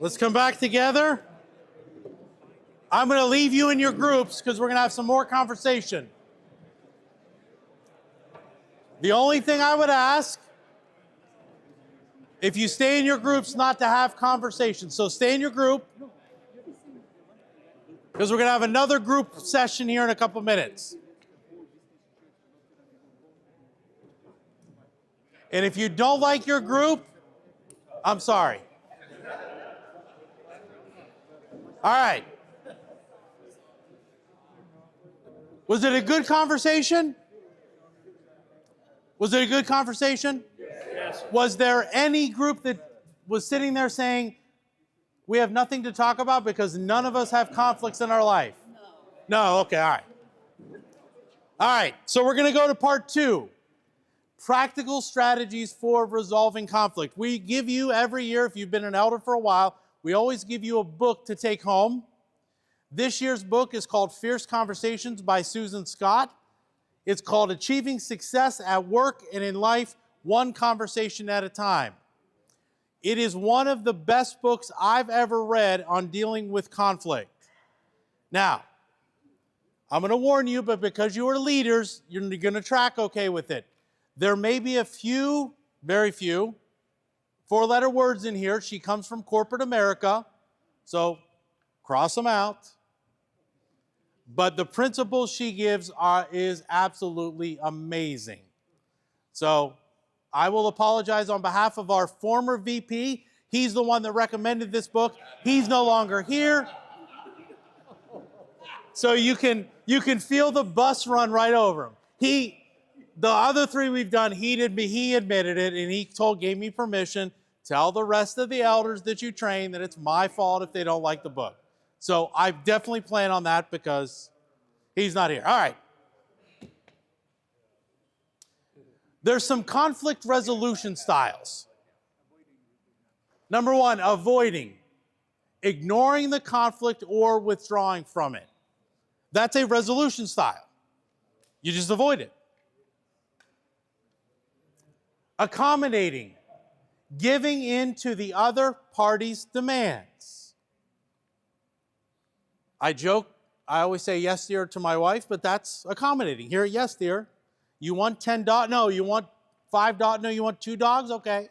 Let's come back together. I'm going to leave you in your groups because we're going to have some more conversation. The only thing I would ask, if you stay in your groups, not to have conversations. So stay in your group because we're going to have another group session here in a couple minutes. And if you don't like your group, I'm sorry. All right. Was it a good conversation? Was it a good conversation? Yes. Was there any group that was sitting there saying, we have nothing to talk about because none of us have conflicts in our life? No, okay, all right. All right, so we're going to go to part 2. Practical strategies for resolving conflict. We give you every year, if you've been an elder for a while, we always give you a book to take home. This year's book is called Fierce Conversations by Susan Scott. It's called Achieving Success at Work and in Life, One Conversation at a Time. It is one of the best books I've ever read on dealing with conflict. Now, I'm going to warn you, but because you are leaders, you're going to track okay with it. There may be a few, very few, 4-letter words in here. She comes from corporate America, so cross them out. But the principles she gives is absolutely amazing. So I will apologize on behalf of our former VP. He's the one that recommended this book. He's no longer here. So you can feel the bus run right over him. The other 3 we've done, he admitted it, and he gave me permission. Tell the rest of the elders that you train that it's my fault if they don't like the book. So I definitely plan on that because he's not here. All right. There's some conflict resolution styles. Number 1, avoiding. Ignoring the conflict or withdrawing from it. That's a resolution style. You just avoid it. Accommodating. Giving in to the other party's demands. I joke, I always say yes, dear, to my wife, but that's accommodating. Here, yes, dear. You want 10 dogs? No, you want 5 dogs? No, you want 2 dogs? Okay.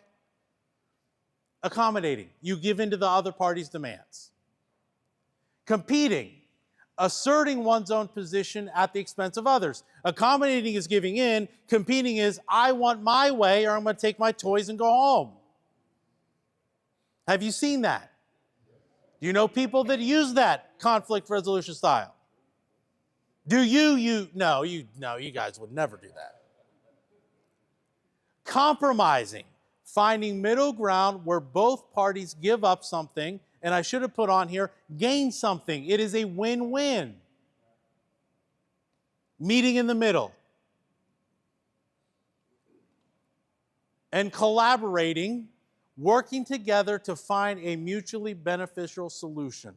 Accommodating. You give in to the other party's demands. Competing. Asserting one's own position at the expense of others. Accommodating is giving in. Competing is, I want my way or I'm going to take my toys and go home. Have you seen that? Do you know people that use that conflict resolution style? Do you? No, you guys would never do that. Compromising. Finding middle ground where both parties give up something, and I should have put on here, gain something. It is a win-win. Meeting in the middle. And collaborating, working together to find a mutually beneficial solution.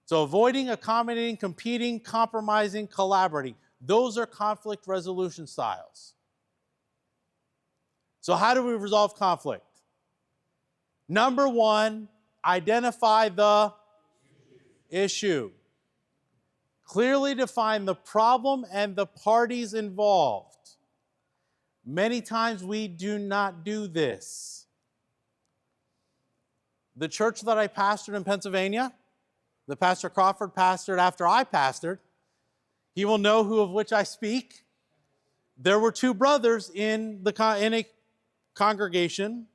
So avoiding, accommodating, competing, compromising, collaborating. Those are conflict resolution styles. So how do we resolve conflict? Number 1, identify the issue. Clearly define the problem and the parties involved. Many times we do not do this. The church that I pastored in Pennsylvania, the Pastor Crawford pastored after I pastored, he will know who of which I speak. There were 2 brothers in a congregation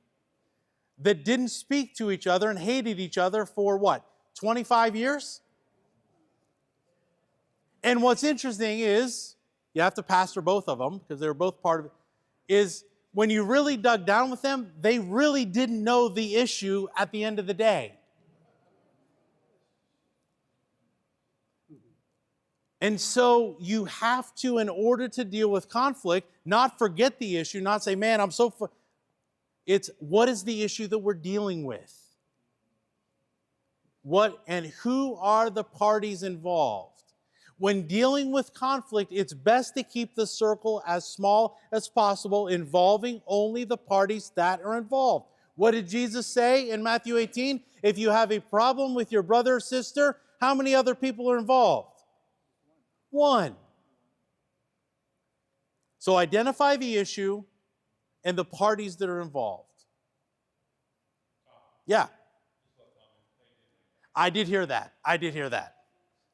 that didn't speak to each other and hated each other for what, 25 years? And what's interesting is, you have to pastor both of them because they were both part of it, is when you really dug down with them, they really didn't know the issue at the end of the day. And so you have to, in order to deal with conflict, not forget the issue, not say, man, I'm so... It's what is the issue that we're dealing with? What and who are the parties involved? When dealing with conflict, it's best to keep the circle as small as possible, involving only the parties that are involved. What did Jesus say in Matthew 18? If you have a problem with your brother or sister, how many other people are involved? One. So identify the issue and the parties that are involved. Yeah. I did hear that.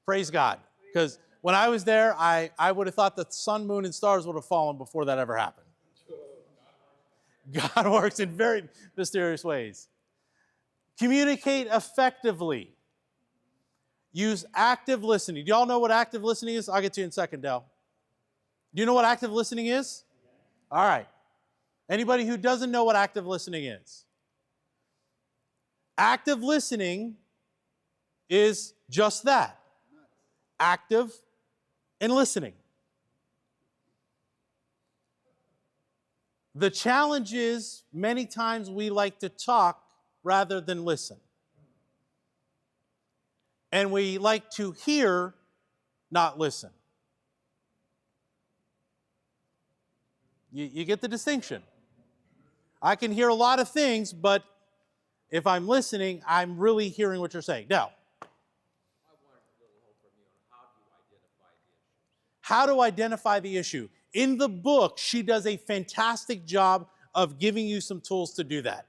Praise God. Because when I was there, I would have thought the sun, moon, and stars would have fallen before that ever happened. God works in very mysterious ways. Communicate effectively. Use active listening. Do y'all know what active listening is? I'll get to you in a second, Del. Do you know what active listening is? All right. Anybody who doesn't know what active listening is? Active listening is just that. Active and listening. The challenge is many times we like to talk rather than listen. And we like to hear, not listen. You get the distinction. I can hear a lot of things, but if I'm listening, I'm really hearing what you're saying. Now, how to identify the issue. In the book, she does a fantastic job of giving you some tools to do that.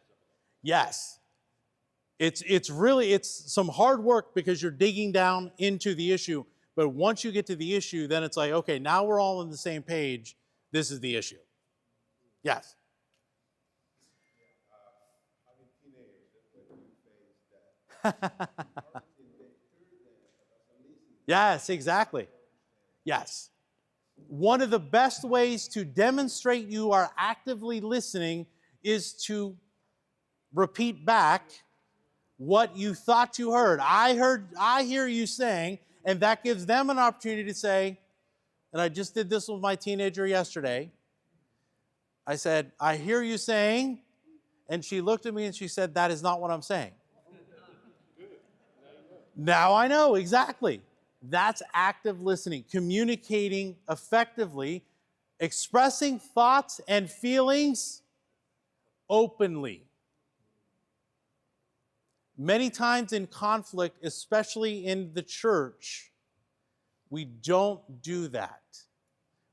Yes. It's some hard work because you're digging down into the issue. But once you get to the issue, then it's like, okay, now we're all on the same page. This is the issue. Yes. Yes, exactly. Yes. One of the best ways to demonstrate you are actively listening is to repeat back what you thought you heard. I hear you saying, and that gives them an opportunity to say, and I just did this with my teenager yesterday. I said, I hear you saying, and she looked at me and she said, that is not what I'm saying. Now I know, exactly. That's active listening, communicating effectively, expressing thoughts and feelings openly. Many times in conflict, especially in the church, we don't do that.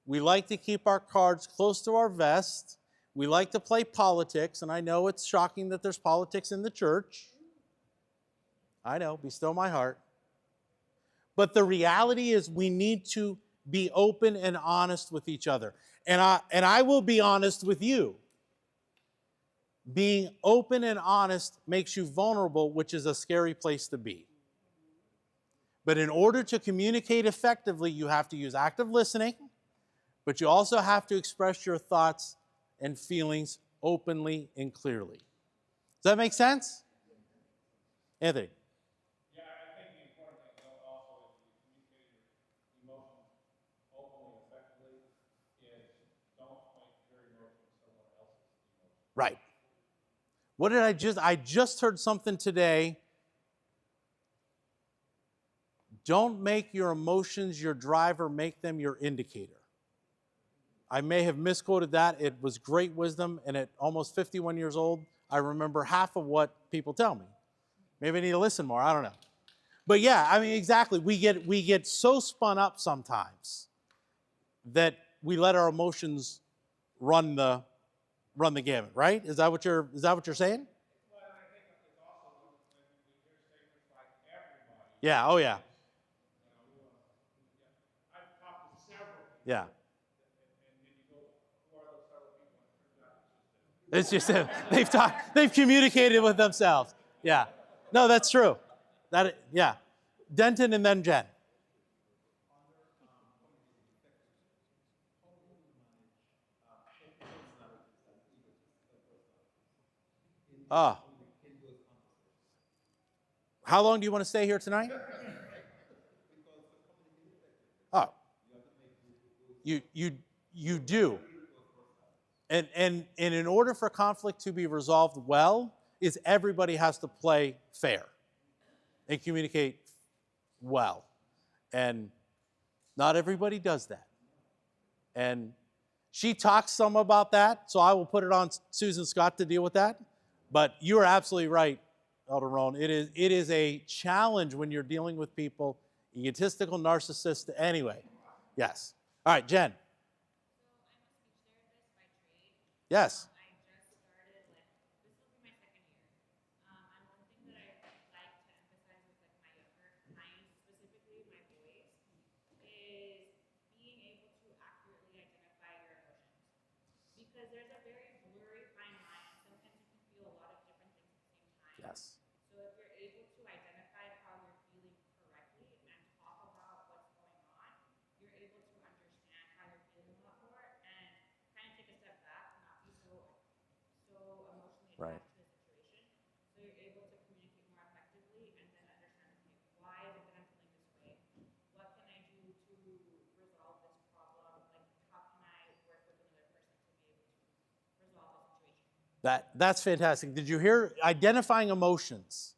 We like to keep our cards close to our vest. We like to play politics, and I know it's shocking that there's politics in the church. I know, be still my heart. But the reality is we need to be open and honest with each other. And I will be honest with you. Being open and honest makes you vulnerable, which is a scary place to be. But in order to communicate effectively, you have to use active listening, but you also have to express your thoughts and feelings openly and clearly. Does that make sense? Anthony? Right. What did I just heard something today. Don't make your emotions your driver, make them your indicator. I may have misquoted that. It was great wisdom, and at almost 51 years old, I remember half of what people tell me. Maybe I need to listen more, I don't know. But yeah, I mean, exactly. We get so spun up sometimes that we let our emotions run the gamut, right? Is that what you're saying? Well, I think it's also when we hear statements like everybody. Yeah, oh yeah. I've talked to several people. Yeah. And then you go, who are those several people? It's just they've communicated with themselves. Yeah. No, that's true. Yeah. Denton and then Jen. Ah. How long do you want to stay here tonight? Oh. You do. And in order for conflict to be resolved well, is everybody has to play fair and communicate well. And not everybody does that. And she talks some about that, so I will put it on Susan Scott to deal with that. But you are absolutely right, Elder Rowan. It is a challenge when you're dealing with people, egotistical, narcissist, anyway. Yes. All right, Jen. Yes. Yes. Right. That's fantastic. Did you hear identifying emotions?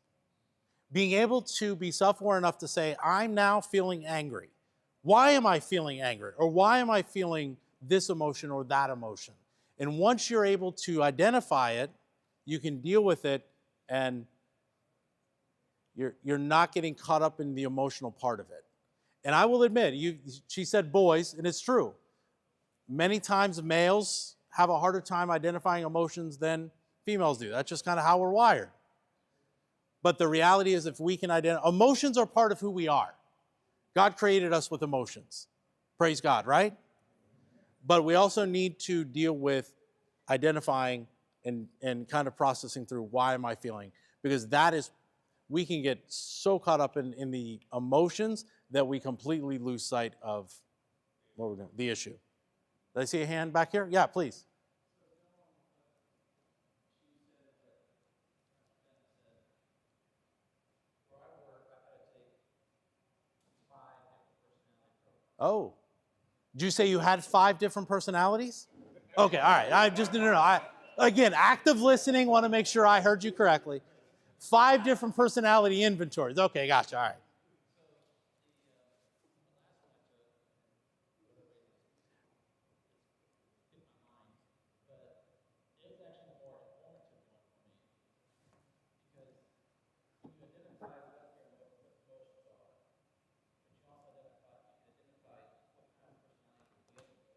Being able to be self-aware enough to say, I'm now feeling angry. Why am I feeling angry? Or why am I feeling this emotion or that emotion? And once you're able to identify it, you can deal with it, and you're not getting caught up in the emotional part of it. And I will admit, she said boys, and it's true. Many times males have a harder time identifying emotions than females do. That's just kind of how we're wired. But the reality is, if we can identify, emotions are part of who we are. God created us with emotions. Praise God, right? But we also need to deal with identifying and kind of processing through, why am I feeling? Because that is, we can get so caught up in the emotions that we completely lose sight of what we're doing, the issue. Did I see a hand back here? Yeah, please. Oh, did you say you had 5 different personalities? Okay, all right. I just didn't know. Again, active listening, want to make sure I heard you correctly. 5 different personality inventories. Okay, gotcha. All right.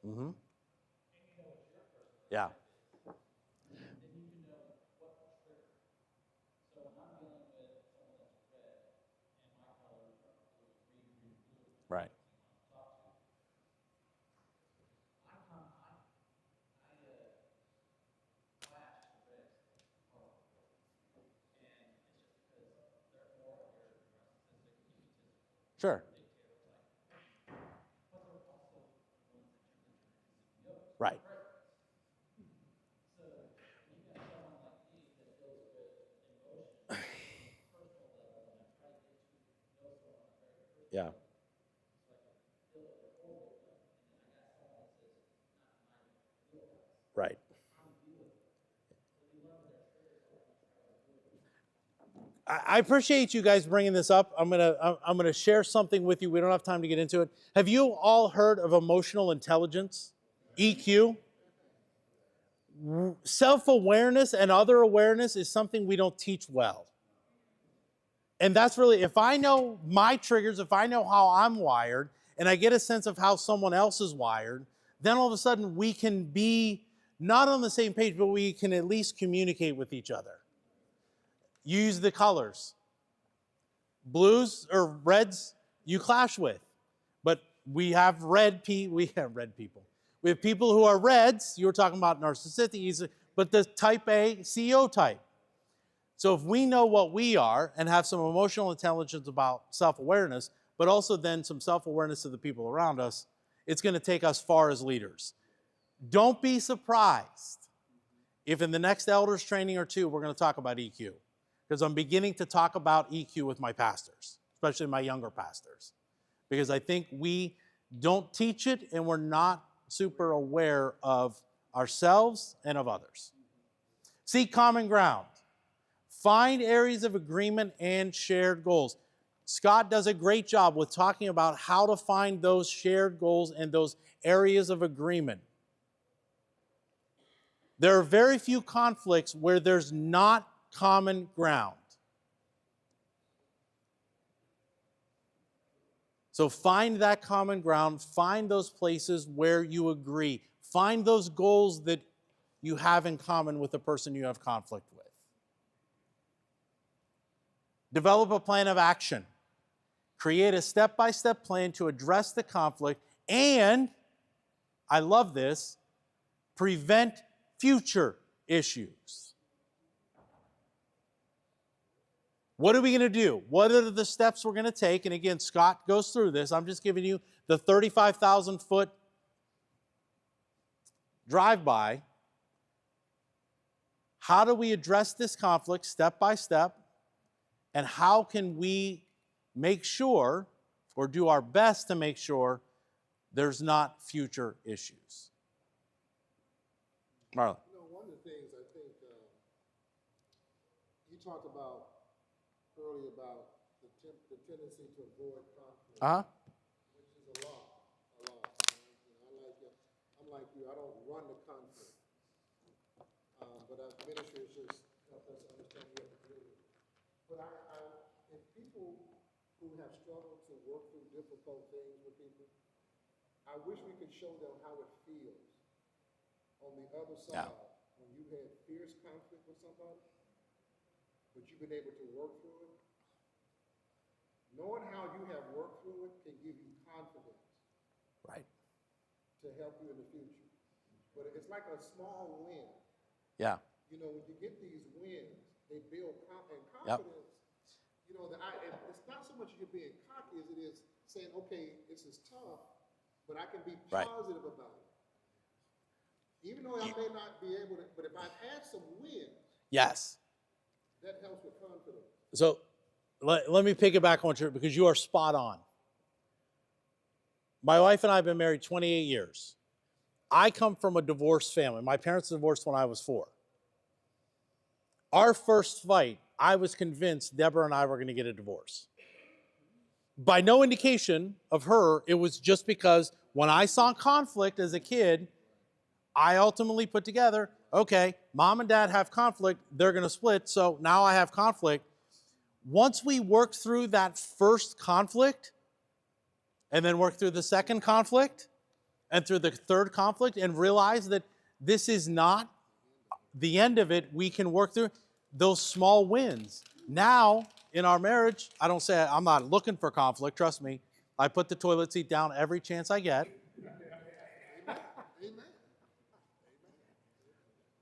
Mm-hmm. Yeah. Right. Sure. Right. Yeah. Right. I appreciate you guys bringing this up. I'm gonna share something with you. We don't have time to get into it. Have you all heard of emotional intelligence, EQ? Self-awareness and other awareness is something we don't teach well. And that's really, if I know my triggers, if I know how I'm wired, and I get a sense of how someone else is wired, then all of a sudden we can be not on the same page, but we can at least communicate with each other. Use the colors. Blues or reds, you clash with. But we have red people. We have people who are reds. You were talking about narcissistic, but the type A, CEO type. So if we know what we are and have some emotional intelligence about self-awareness, but also then some self-awareness of the people around us, it's going to take us far as leaders. Don't be surprised if in the next elders training or 2, we're going to talk about EQ. Because I'm beginning to talk about EQ with my pastors, especially my younger pastors. Because I think we don't teach it, and we're not super aware of ourselves and of others. Seek common ground. Find areas of agreement and shared goals. Scott does a great job with talking about how to find those shared goals and those areas of agreement. There are very few conflicts where there's not common ground. So find that common ground, find those places where you agree, find those goals that you have in common with the person you have conflict with. Develop a plan of action. Create a step-by-step plan to address the conflict and, I love this, prevent future issues. What are we going to do? What are the steps we're going to take? And again, Scott goes through this. I'm just giving you the 35,000-foot drive-by. How do we address this conflict step by step? And how can we make sure, or do our best to make sure, there's not future issues? Marlon. One of the things I think you talked about earlier about the tendency to avoid conflict, which is a lot. I'm like you. I don't run the conflict, but our ministry is just help us understand what to do. But if people who have struggled to work through difficult things with people, I wish we could show them how it feels on the other side when you had fierce conflict with somebody, but you've been able to work through it. Knowing how you have worked through it can give you confidence. Right. To help you in the future. But it's like a small win. Yeah. You know, when you get these wins, they build confidence. Yep. You know, it's not so much you're being cocky as it is saying, okay, this is tough, but I can be positive about it. Even though I may not be able to, but if I've had some wins, yes, that helps with confidence. So let me piggyback on you because you are spot on. My wife and I have been married 28 years. I come from a divorced family. My parents divorced when I was 4. Our first fight, I was convinced Deborah and I were going to get a divorce. By no indication of her, it was just because when I saw conflict as a kid, I ultimately put together, okay, mom and dad have conflict, they're going to split, so now I have conflict. Once we worked through that first conflict, and then worked through the second conflict, and through the third conflict, and realized that this is not the end of it, we can work through those small wins. Now, in our marriage, I don't say I'm not looking for conflict, trust me. I put the toilet seat down every chance I get.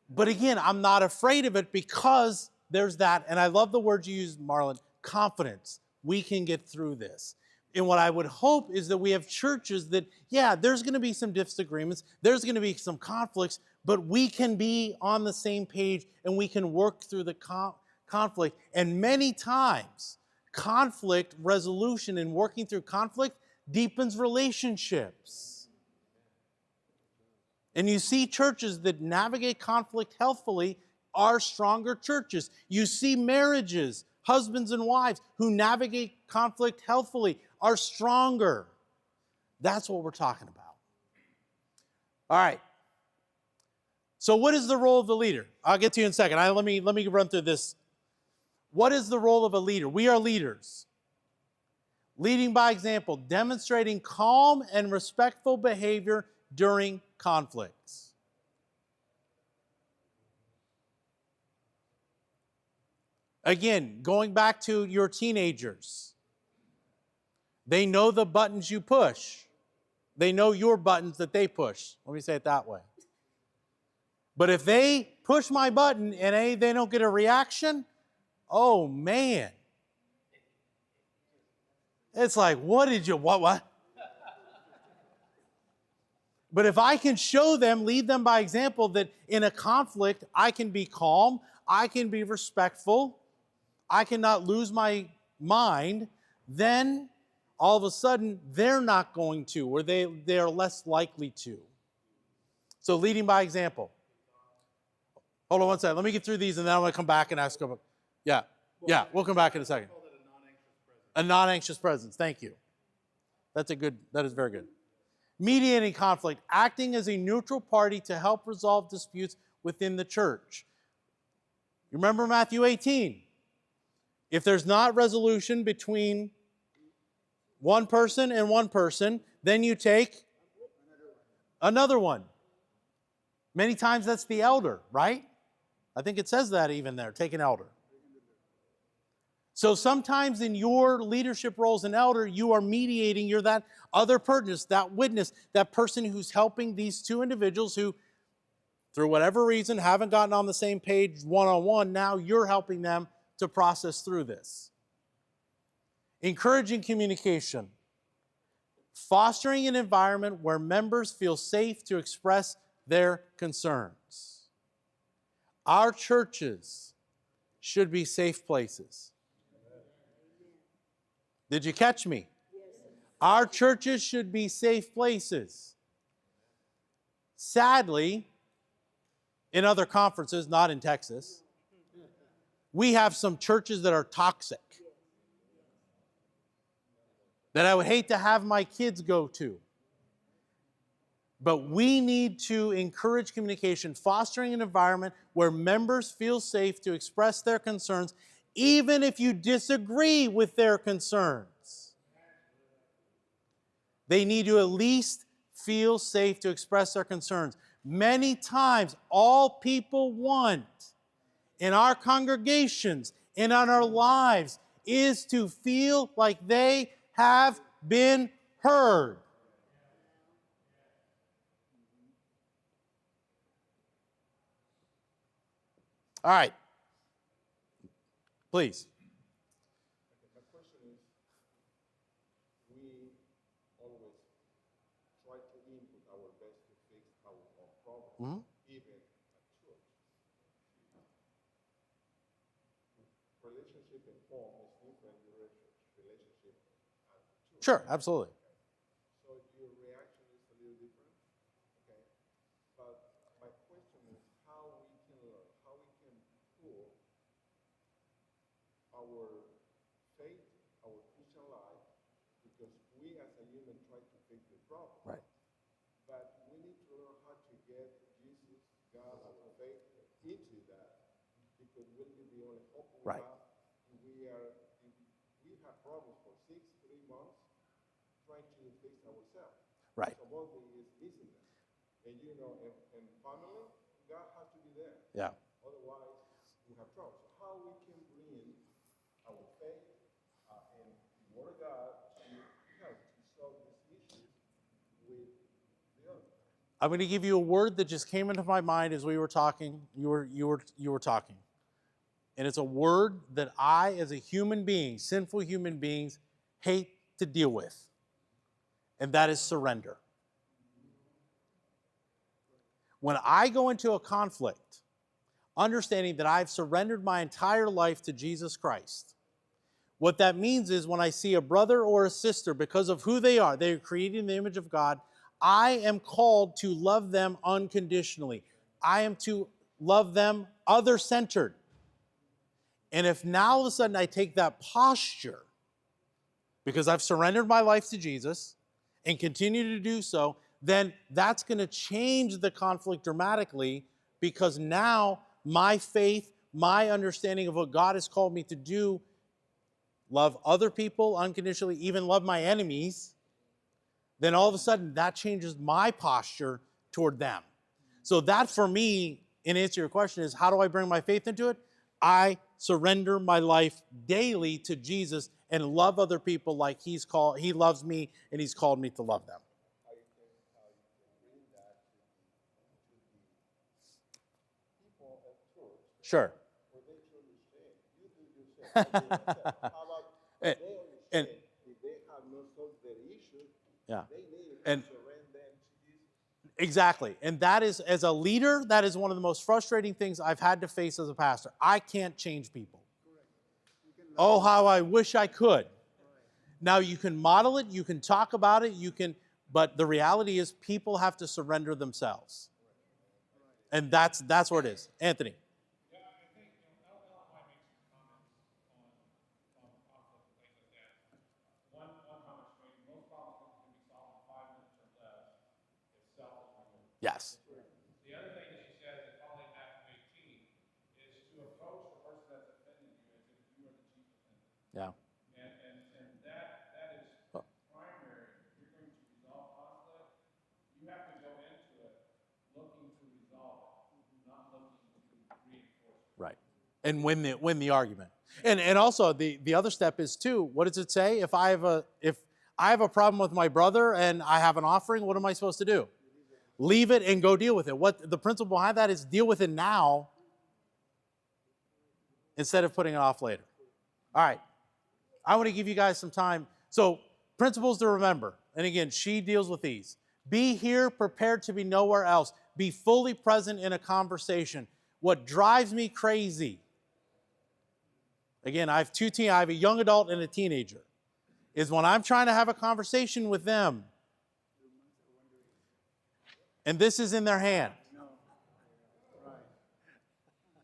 But again, I'm not afraid of it because there's that, and I love the word you used, Marlon, confidence. We can get through this. And what I would hope is that we have churches that, yeah, there's going to be some disagreements, there's going to be some conflicts, but we can be on the same page and we can work through the conflict. And many times, conflict resolution and working through conflict deepens relationships. And you see churches that navigate conflict healthfully are stronger churches. You see marriages, husbands and wives, who navigate conflict healthfully are stronger. That's what we're talking about. All right. So what is the role of the leader? I'll get to you in a second. Let me run through this. What is the role of a leader? We are leaders. Leading by example, demonstrating calm and respectful behavior during conflicts. Again, going back to your teenagers, they know the buttons you push. They know your buttons that they push. Let me say it that way. But if they push my button and they don't get a reaction, oh man. It's like, what? But if I can show them, lead them by example, that in a conflict, I can be calm, I can be respectful, I cannot lose my mind, then all of a sudden, they're not going to, or they're less likely to. So leading by example. Hold on one second. Let me get through these, and then I'm going to come back and ask about. Yeah, we'll come back in a second. A non-anxious presence. Thank you. That is very good. Mediating conflict, acting as a neutral party to help resolve disputes within the church. You remember Matthew 18? If there's not resolution between one person and one person, then you take another one. Many times that's the elder, right? I think it says that even there, take an elder. So sometimes in your leadership role as an elder, you are mediating, you're that other person, that witness, that person who's helping these two individuals who, through whatever reason, haven't gotten on the same page one-on-one. Now you're helping them to process through this. Encouraging communication. Fostering an environment where members feel safe to express their concerns. Our churches should be safe places. Did you catch me? Our churches should be safe places. Sadly, in other conferences, not in Texas, we have some churches that are toxic, that I would hate to have my kids go to. But we need to encourage communication, fostering an environment where members feel safe to express their concerns, even if you disagree with their concerns. They need to at least feel safe to express their concerns. Many times, all people want in our congregations and on our lives is to feel like they have been heard. All right. Please. My question is, we always try to input our best to fix our own problems, even at church. Relationship and home is different relationship at church. Sure, absolutely. So your reaction is a little different, okay? But my question is how we can learn, how we can pull our faith, our Christian life, because we as a human try to fix the problem. Right. But we need to learn how to get Jesus, God, our faith into that, because we'll be the only hope we Right. have. We have problems for 3 months trying to fix ourselves. Right. Somebody is missing that. And you know, in family, God has to be there. Yeah. Otherwise, we have trouble. So how we can bring our faith and the Word of God to help to solve these issues with the other. I'm going to give you a word that just came into my mind as we were talking. You were talking. And it's a word that I, as a human being, sinful human beings, hate to deal with. And that is surrender. When I go into a conflict, understanding that I've surrendered my entire life to Jesus Christ, what that means is when I see a brother or a sister, because of who they are created in the image of God, I am called to love them unconditionally. I am to love them other-centered. And if now all of a sudden I take that posture, because I've surrendered my life to Jesus and continue to do so, then that's going to change the conflict dramatically, because now my faith, my understanding of what God has called me to do, love other people unconditionally, even love my enemies, then all of a sudden that changes my posture toward them. So that for me, in answer to your question, is how do I bring my faith into it? I surrender my life daily to Jesus and love other people like He loves me and He's called me to love them. How you can bring that to the people at church. Sure. Where they should understand. You do yourself. I do myself. How about And- they and- understand if they have not solved their issue, Yeah. they need And- to surrender them to Jesus. Exactly. And that is, as a leader, that is one of the most frustrating things I've had to face as a pastor. I can't change people. Oh, how I wish I could. Now you can model it, you can talk about it, but the reality is people have to surrender themselves. And that's where it is. Anthony. Yeah, I think, LLI makes some comments on conflict and things like that. One comment she made, most problems can be solved in 5 minutes or less if self is removed. Yes. The other thing that she said that probably Yeah. And that is primary. If you're going to resolve conflict, you have to go into it looking to resolve it, not looking to reinforce it. Right. And win the argument. And also the other step is too, what does it say? If I have a problem with my brother and I have an offering, what am I supposed to do? Leave it and go deal with it. What the principle behind that is, deal with it now instead of putting it off later. All right. I want to give you guys some time. So, principles to remember. And again, she deals with these. Be here, prepared to be nowhere else. Be fully present in a conversation. What drives me crazy, again, I have a young adult and a teenager, is when I'm trying to have a conversation with them, and this is in their hand.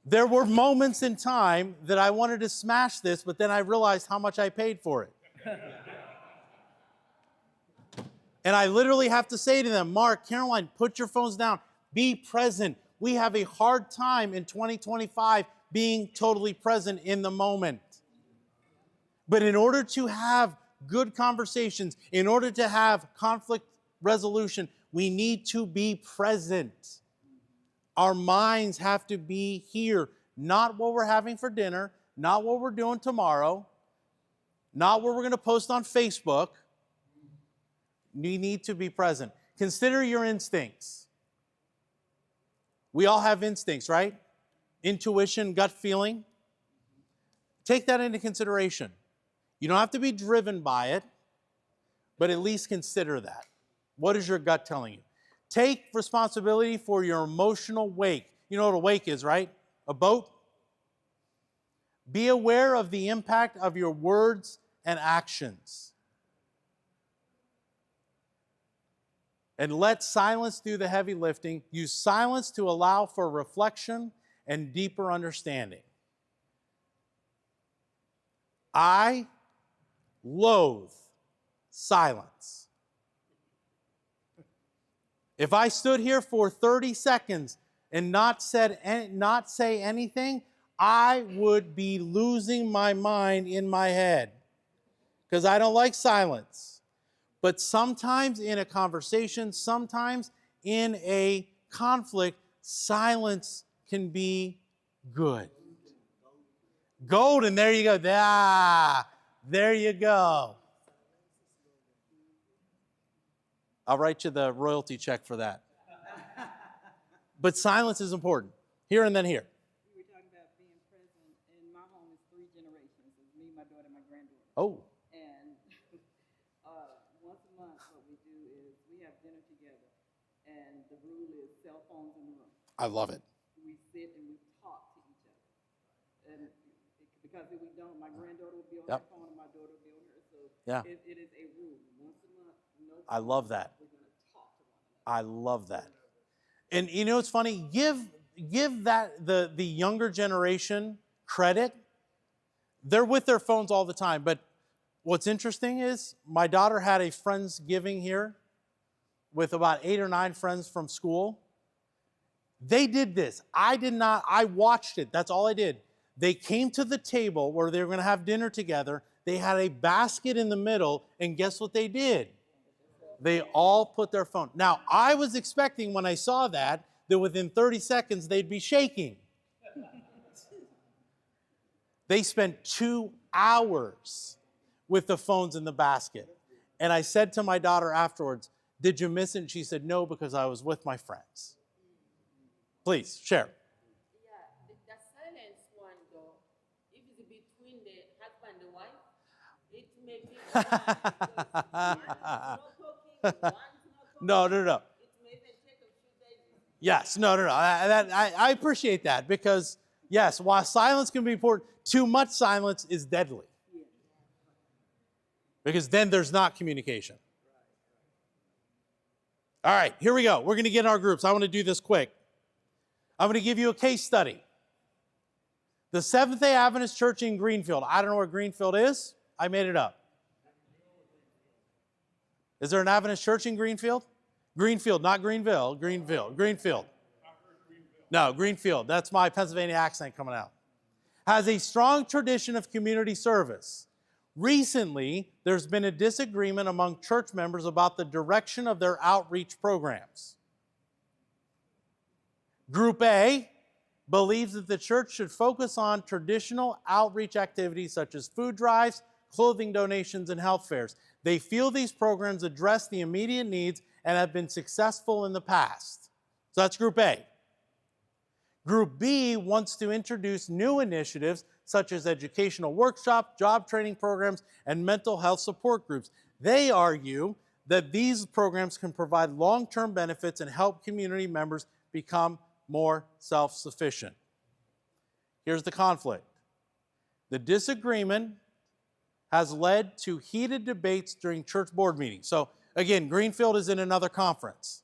There were moments in time that I wanted to smash this, but then I realized how much I paid for it. And I literally have to say to them, Mark, Caroline, put your phones down. Be present. We have a hard time in 2025 being totally present in the moment. But in order to have good conversations, in order to have conflict resolution, we need to be present. Our minds have to be here, not what we're having for dinner, not what we're doing tomorrow, not what we're going to post on Facebook. We need to be present. Consider your instincts. We all have instincts, right? Intuition, gut feeling. Take that into consideration. You don't have to be driven by it, but at least consider that. What is your gut telling you? Take responsibility for your emotional wake. You know what a wake is, right? A boat. Be aware of the impact of your words and actions. And let silence do the heavy lifting. Use silence to allow for reflection and deeper understanding. I loathe silence. If I stood here for 30 seconds and not say anything, I would be losing my mind in my head because I don't like silence. But sometimes in a conversation, sometimes in a conflict, silence can be good. Golden, there you go. There you go. I'll write you the royalty check for that. But silence is important. Here and then here. We were talking about being present. In my home, it's 3 generations. It's me, my daughter, and my granddaughter. Oh, And once a month, what we do is we have dinner together. And the rule is cell phones in the room. I love it. We sit and we talk to each other. And because if we don't, my granddaughter will be on her phone and my daughter will be on hers. So Yeah. it is a rule. Once a month, no I love that. we're going to talk to one another. I love that. And you know, it's funny, give that the younger generation credit. They're with their phones all the time. But what's interesting is my daughter had a Friendsgiving here with about 8 or 9 friends from school. They did this. I did not. I watched it. That's all I did. They came to the table where they were going to have dinner together. They had a basket in the middle, and guess what they did? They all put their phone. Now, I was expecting when I saw that within 30 seconds they'd be shaking. They spent 2 hours with the phones in the basket. And I said to my daughter afterwards, "Did you miss it?" And she said, "No, because I was with my friends." Please, share. Yeah, the silence one though, if it's between the husband and wife, it may be one because one is not talking, one is not talking. No. It may even take a few days. Yes, no. I appreciate that because, yes, while silence can be important, too much silence is deadly. Because then there's not communication. All right, here we go. We're going to get in our groups. I want to do this quick. I'm going to give you a case study. The Seventh-day Adventist Church in Greenfield. I don't know where Greenfield is. I made it up. Is there an Adventist church in Greenfield? Greenfield, not Greenville. Greenfield. No, Greenfield. That's my Pennsylvania accent coming out. Has a strong tradition of community service. Recently, there's been a disagreement among church members about the direction of their outreach programs. Group A believes that the church should focus on traditional outreach activities such as food drives, clothing donations, and health fairs. They feel these programs address the immediate needs and have been successful in the past. So that's Group A. Group B wants to introduce new initiatives such as educational workshops, job training programs, and mental health support groups. They argue that these programs can provide long-term benefits and help community members become more self-sufficient. Here's the conflict. The disagreement has led to heated debates during church board meetings. So again, Greenfield is in another conference.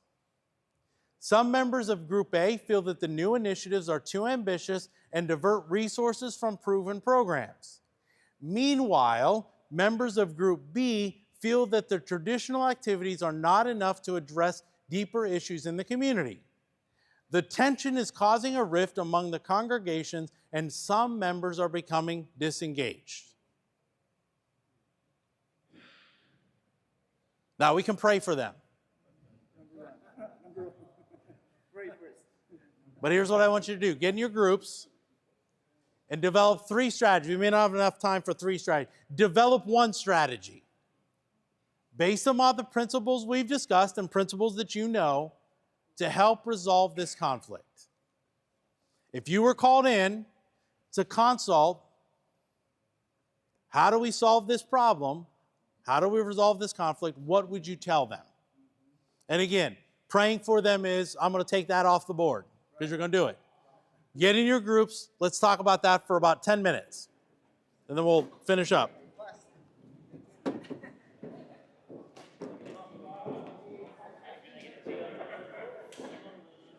Some members of Group A feel that the new initiatives are too ambitious and divert resources from proven programs. Meanwhile, members of Group B feel that the traditional activities are not enough to address deeper issues in the community. The tension is causing a rift among the congregations, and some members are becoming disengaged. Now, we can pray for them. But here's what I want you to do. Get in your groups and develop 3 strategies. We may not have enough time for 3 strategies. Develop 1 strategy. Based on the principles we've discussed and principles that you know to help resolve this conflict. If you were called in to consult, how do we solve this problem? How do we resolve this conflict? What would you tell them? And again, praying for them is, I'm going to take that off the board. Because you're going to do it. Get in your groups. Let's talk about that for about 10 minutes. And then we'll finish up.